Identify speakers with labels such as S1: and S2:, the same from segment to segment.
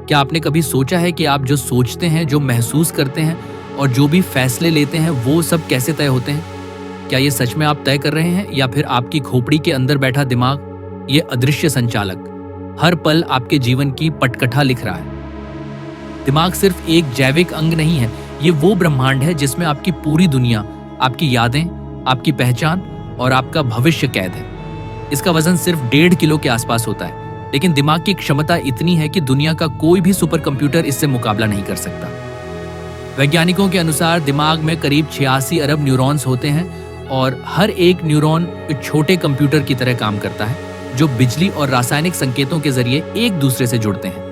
S1: क्या आपने कभी सोचा है कि आप जो सोचते हैं, जो महसूस करते हैं और जो भी फैसले लेते हैं वो सब कैसे तय होते हैं? क्या ये सच में आप तय कर रहे हैं या फिर आपकी खोपड़ी के अंदर बैठा दिमाग, ये अदृश्य संचालक, हर पल आपके जीवन की पटकथा लिख रहा है? दिमाग सिर्फ एक जैविक अंग नहीं है, ये वो ब्रह्मांड है जिसमें आपकी पूरी दुनिया, आपकी यादें, आपकी पहचान और आपका भविष्य कैद है। इसका वजन सिर्फ 1.5 किलो के आसपास होता है, लेकिन दिमाग की क्षमता इतनी है कि दुनिया का कोई भी सुपर कंप्यूटर इससे मुकाबला नहीं कर सकता। वैज्ञानिकों के अनुसार दिमाग में करीब 86 अरब न्यूरॉन्स होते हैं और हर एक न्यूरॉन एक छोटे कंप्यूटर की तरह काम करता है, जो बिजली और रासायनिक संकेतों के जरिए एक दूसरे से जुड़ते हैं।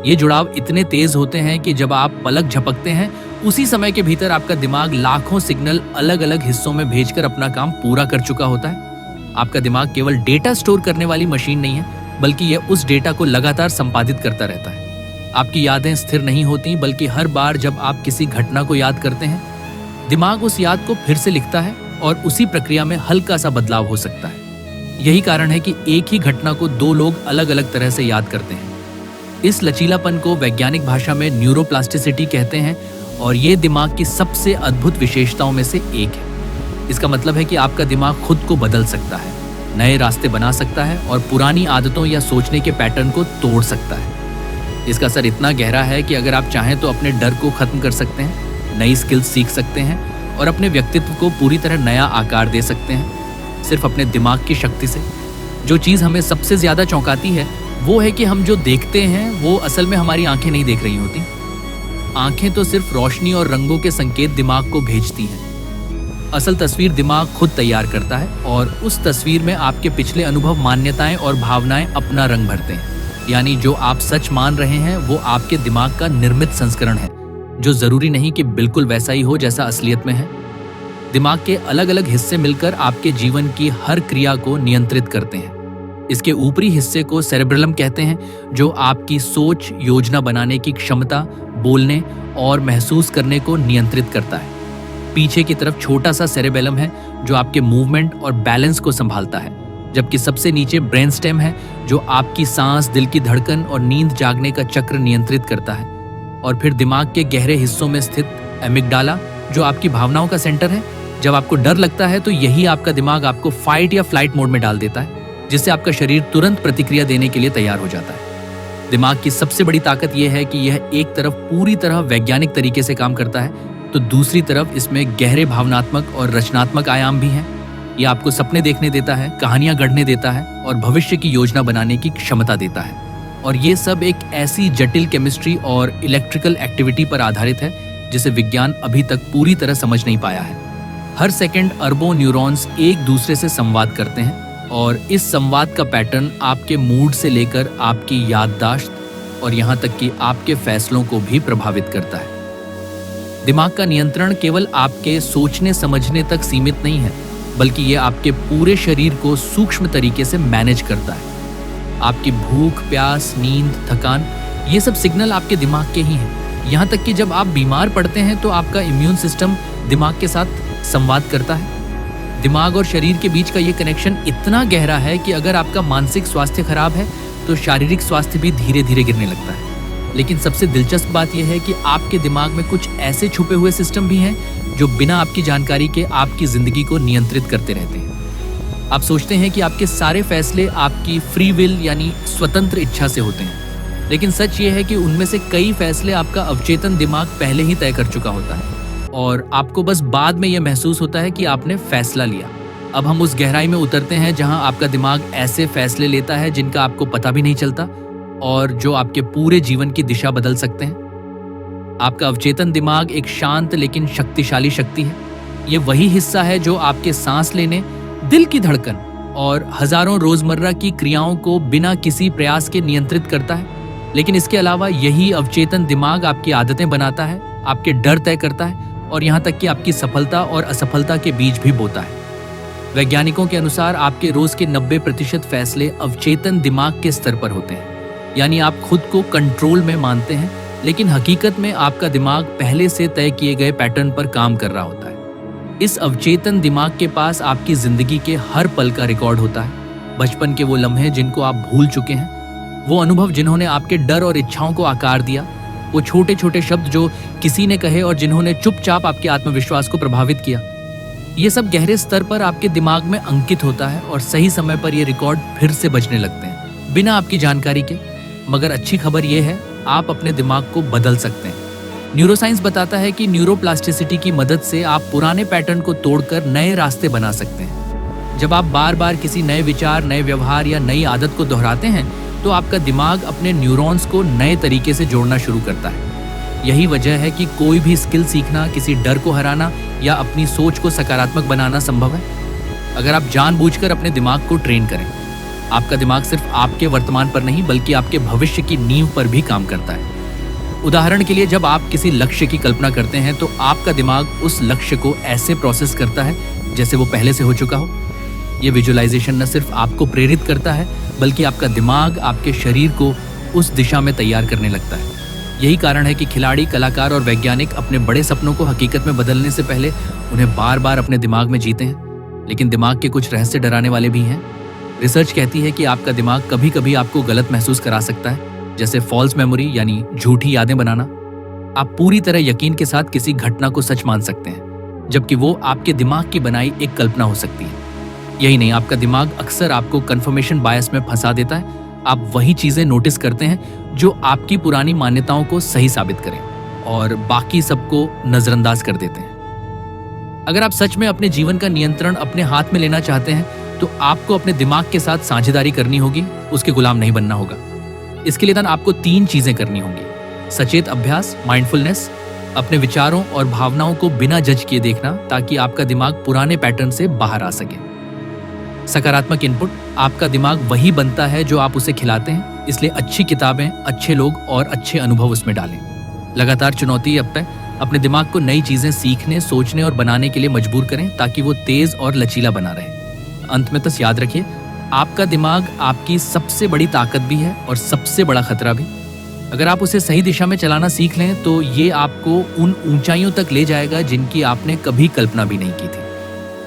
S1: ये जुड़ाव इतने तेज होते हैं कि जब आप पलक झपकते हैं, उसी समय के भीतर आपका दिमाग लाखों सिग्नल अलग अलग हिस्सों में भेजकर अपना काम पूरा कर चुका होता है। आपका दिमाग केवल डेटा स्टोर करने वाली मशीन नहीं है, बल्कि यह उस डेटा को लगातार संपादित करता रहता है। आपकी यादें स्थिर नहीं होती, बल्कि हर बार जब आप किसी घटना को याद करते हैं, दिमाग उस याद को फिर से लिखता है और उसी प्रक्रिया में हल्का सा बदलाव हो सकता है। यही कारण है कि एक ही घटना को 2 लोग अलग अलग तरह से याद करते हैं। इस लचीलापन को वैज्ञानिक भाषा में न्यूरोप्लास्टिसिटी कहते हैं और ये दिमाग की सबसे अद्भुत विशेषताओं में से एक है। इसका मतलब है कि आपका दिमाग खुद को बदल सकता है, नए रास्ते बना सकता है और पुरानी आदतों या सोचने के पैटर्न को तोड़ सकता है। इसका असर इतना गहरा है कि अगर आप चाहें तो अपने डर को खत्म कर सकते हैं, नई स्किल्स सीख सकते हैं और अपने व्यक्तित्व को पूरी तरह नया आकार दे सकते हैं, सिर्फ अपने दिमाग की शक्ति से। जो चीज़ हमें सबसे ज़्यादा चौंकाती है वो है कि हम जो देखते हैं वो असल में हमारी आंखें नहीं देख रही होती। आंखें तो सिर्फ रोशनी और रंगों के संकेत दिमाग को भेजती हैं। असल तस्वीर दिमाग खुद तैयार करता है और उस तस्वीर में आपके पिछले अनुभव, मान्यताएं और भावनाएं अपना रंग भरते हैं। यानी जो आप सच मान रहे हैं वो आपके दिमाग का निर्मित संस्करण है, जो जरूरी नहीं कि बिल्कुल वैसा ही हो जैसा असलियत में है। दिमाग के अलग अलग हिस्से मिलकर आपके जीवन की हर क्रिया को नियंत्रित करते हैं। इसके ऊपरी हिस्से को सेरेब्रलम कहते हैं, जो आपकी सोच, योजना बनाने की क्षमता, बोलने और महसूस करने को नियंत्रित करता है। पीछे की तरफ छोटा सा सेरेबेलम है, जो आपके मूवमेंट और बैलेंस को संभालता है, जबकि सबसे नीचे ब्रेन स्टेम है, जो आपकी सांस, दिल की धड़कन और नींद जागने का चक्र नियंत्रित करता है। और फिर दिमाग के गहरे हिस्सों में स्थित एमिगडाला, जो आपकी भावनाओं का सेंटर है। जब आपको डर लगता है तो यही आपका दिमाग आपको फाइट या फ्लाइट मोड में डाल देता है, जिससे आपका शरीर तुरंत प्रतिक्रिया देने के लिए तैयार हो जाता है। दिमाग की सबसे बड़ी ताकत यह है कि यह एक तरफ पूरी तरह वैज्ञानिक तरीके से काम करता है, तो दूसरी तरफ इसमें गहरे भावनात्मक और रचनात्मक आयाम भी हैं। यह आपको सपने देखने देता है, कहानियां गढ़ने देता है और भविष्य की योजना बनाने की क्षमता देता है। और ये सब एक ऐसी जटिल केमिस्ट्री और इलेक्ट्रिकल एक्टिविटी पर आधारित है जिसे विज्ञान अभी तक पूरी तरह समझ नहीं पाया है। हर सेकंड अरबों न्यूरॉन्स एक दूसरे से संवाद करते हैं और इस संवाद का पैटर्न आपके मूड से लेकर आपकी याददाश्त और यहाँ तक कि आपके फैसलों को भी प्रभावित करता है। दिमाग का नियंत्रण केवल आपके सोचने समझने तक सीमित नहीं है, बल्कि ये आपके पूरे शरीर को सूक्ष्म तरीके से मैनेज करता है। आपकी भूख, प्यास, नींद, थकान, ये सब सिग्नल आपके दिमाग के ही हैं। यहाँ तक कि जब आप बीमार पड़ते हैं तो आपका इम्यून सिस्टम दिमाग के साथ संवाद करता है। दिमाग और शरीर के बीच का ये कनेक्शन इतना गहरा है कि अगर आपका मानसिक स्वास्थ्य खराब है तो शारीरिक स्वास्थ्य भी धीरे धीरे गिरने लगता है। लेकिन सबसे दिलचस्प बात यह है कि आपके दिमाग में कुछ ऐसे छुपे हुए सिस्टम भी हैं जो बिना आपकी जानकारी के आपकी जिंदगी को नियंत्रित करते रहते हैं। आप सोचते हैं कि आपके सारे फैसले आपकी फ्री विल यानी स्वतंत्र इच्छा से होते हैं, लेकिन सच ये है कि उनमें से कई फैसले आपका अवचेतन दिमाग पहले ही तय कर चुका होता है और आपको बस बाद में यह महसूस होता है कि आपने फैसला लिया। अब हम उस गहराई में उतरते हैं जहां आपका दिमाग ऐसे फैसले लेता है जिनका आपको पता भी नहीं चलता और जो आपके पूरे जीवन की दिशा बदल सकते हैं। आपका अवचेतन दिमाग एक शांत लेकिन शक्तिशाली शक्ति है। ये वही हिस्सा है जो आपके सांस लेने, दिल की धड़कन और हजारों रोजमर्रा की क्रियाओं को बिना किसी प्रयास के नियंत्रित करता है। लेकिन इसके अलावा यही अवचेतन दिमाग आपकी आदतें बनाता है, आपके डर तय करता है और यहाँ तक कि आपकी सफलता और असफलता के बीज भी बोता है। वैज्ञानिकों के अनुसार आपके रोज के 90% फैसले अवचेतन दिमाग के स्तर पर होते हैं। यानी आप खुद को कंट्रोल में मानते हैं, लेकिन हकीकत में आपका दिमाग पहले से तय किए गए पैटर्न पर काम कर रहा होता है। इस अवचेतन दिमाग के पास आपकी जिंदगी के हर पल का रिकॉर्ड होता है। बचपन के वो लम्हे जिनको आप भूल चुके हैं, वो अनुभव जिन्होंने आपके डर और इच्छाओं को आकार दिया, वो छोटे छोटे शब्द जो किसी ने कहे और जिन्होंने चुपचाप आपके आत्मविश्वास को प्रभावित किया, ये सब गहरे स्तर पर आपके दिमाग में अंकित होता है और सही समय पर ये रिकॉर्ड फिर से बजने लगते हैं बिना आपकी जानकारी के। मगर अच्छी खबर ये है, आप अपने दिमाग को बदल सकते हैं। न्यूरोसाइंस बताता है कि न्यूरोप्लास्टिसिटी की मदद से आप पुराने पैटर्न को तोड़कर नए रास्ते बना सकते हैं। जब आप बार बार किसी नए विचार, नए व्यवहार या नई आदत को दोहराते हैं तो आपका दिमाग अपने न्यूरॉन्स को नए तरीके से जोड़ना शुरू करता है। यही वजह है कि कोई भी स्किल सीखना, किसी डर को हराना या अपनी सोच को सकारात्मक बनाना संभव है अगर आप जानबूझकर अपने दिमाग को ट्रेन करें। आपका दिमाग सिर्फ आपके वर्तमान पर नहीं बल्कि आपके भविष्य की नींव पर भी काम करता है। उदाहरण के लिए, जब आप किसी लक्ष्य की कल्पना करते हैं तो आपका दिमाग उस लक्ष्य को ऐसे प्रोसेस करता है जैसे वो पहले से हो चुका हो। ये विजुअलाइजेशन न सिर्फ आपको प्रेरित करता है बल्कि आपका दिमाग आपके शरीर को उस दिशा में तैयार करने लगता है। यही कारण है कि खिलाड़ी, कलाकार और वैज्ञानिक अपने बड़े सपनों को हकीकत में बदलने से पहले उन्हें बार बार अपने दिमाग में जीते हैं। लेकिन दिमाग के कुछ रहस्य डराने वाले भी हैं। रिसर्च कहती है कि आपका दिमाग कभी कभी आपको गलत महसूस करा सकता है, जैसे फॉल्स मेमोरी यानी झूठी यादें बनाना। आप पूरी तरह यकीन के साथ किसी घटना को सच मान सकते हैं, जबकि वो आपके दिमाग की बनाई एक कल्पना हो सकती है। यही नहीं, आपका दिमाग अक्सर आपको कन्फर्मेशन बायस में फंसा देता है। आप वही चीजें नोटिस करते हैं जो आपकी पुरानी मान्यताओं को सही साबित करें और बाकी सबको नजरअंदाज कर देते हैं। अगर आप सच में अपने जीवन का नियंत्रण अपने हाथ में लेना चाहते हैं तो आपको अपने दिमाग के साथ साझेदारी करनी होगी, उसके गुलाम नहीं बनना होगा। इसके लिए आपको 3 चीजें करनी होंगी: सचेत अभ्यास, माइंडफुलनेस, अपने विचारों और भावनाओं को बिना जज किए देखना ताकि आपका दिमाग पुराने पैटर्न से बाहर आ सके। सकारात्मक इनपुट, आपका दिमाग वही बनता है जो आप उसे खिलाते हैं, इसलिए अच्छी किताबें, अच्छे लोग और अच्छे अनुभव उसमें डालें। लगातार चुनौती अपने दिमाग को नई चीजें सीखने, सोचने और बनाने के लिए मजबूर करें ताकि वो तेज और लचीला बना रहे। अंत में याद रखिए, आपका दिमाग आपकी सबसे बड़ी ताकत भी है और सबसे बड़ा खतरा भी। अगर आप उसे सही दिशा में चलाना सीख लें तो ये आपको उन ऊंचाइयों तक ले जाएगा जिनकी आपने कभी कल्पना भी नहीं की थी।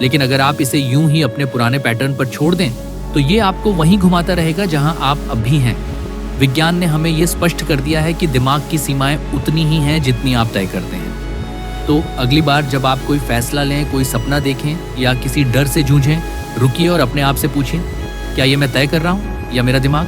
S1: लेकिन अगर आप इसे यूं ही अपने पुराने पैटर्न पर छोड़ दें तो ये आपको वहीं घुमाता रहेगा जहां आप अभी हैं। विज्ञान ने हमें ये स्पष्ट कर दिया है कि दिमाग की सीमाएं उतनी ही हैं जितनी आप तय करते हैं। तो अगली बार जब आप कोई फैसला लें, कोई सपना देखें या किसी डर से जूझें, रुकिए और अपने आप से पूछिए, क्या ये मैं तय कर रहा हूँ या मेरा दिमाग?